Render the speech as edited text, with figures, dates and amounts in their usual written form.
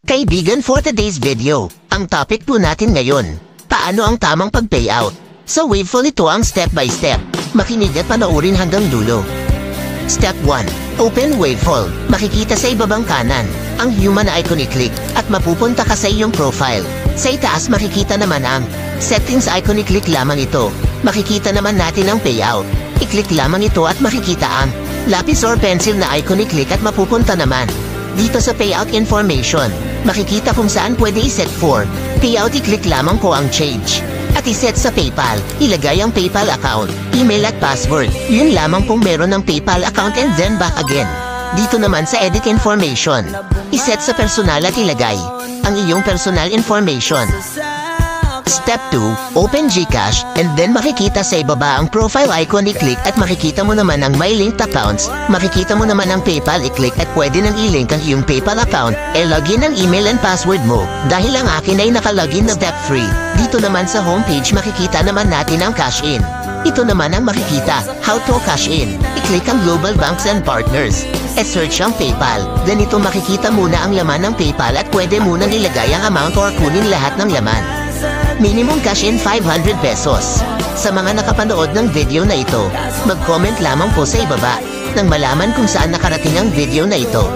Kaibigan, for today's video, ang topic po natin ngayon, paano ang tamang pag-payout? Sa Waveful ito ang step by step. Makinig at panoorin hanggang dulo. Step 1. Open Waveful. Makikita sa ibabang kanan ang human icon, i-click at mapupunta ka sa iyong profile. Sa itaas makikita naman ang settings icon, i-click lamang ito. Makikita naman natin ang payout. I-click lamang ito at makikita ang lapis or pencil na icon, i-click at mapupunta naman dito sa payout information. Makikita kung saan pwede iset for payout, i-click lamang po ang change. At iset sa PayPal, ilagay ang PayPal account, email at password. Yun lamang kung meron ng PayPal account, and then back again. Dito naman sa edit information, iset sa personal at ilagay ang iyong personal information. Step 2. Open GCash, and then makikita sa ibaba ang profile icon, i-click at makikita mo naman ang my linked accounts. Makikita mo naman ang PayPal, i-click at pwede nang i-link ang iyong PayPal account. Login ang email and password mo. Dahil ang akin ay nakalogin na debt-free. Dito naman sa homepage makikita naman natin ang cash in. Ito naman ang makikita, how to cash in. I-click ang Global Banks and Partners. Search ang PayPal. Then ito makikita muna ang laman ng PayPal at pwede munang ilagay ang amount or kunin lahat ng laman. Minimum cash in 500 pesos. Sa mga nakapanood ng video na ito, mag-comment lamang po sa ibaba nang malaman kung saan nakarating ang video na ito.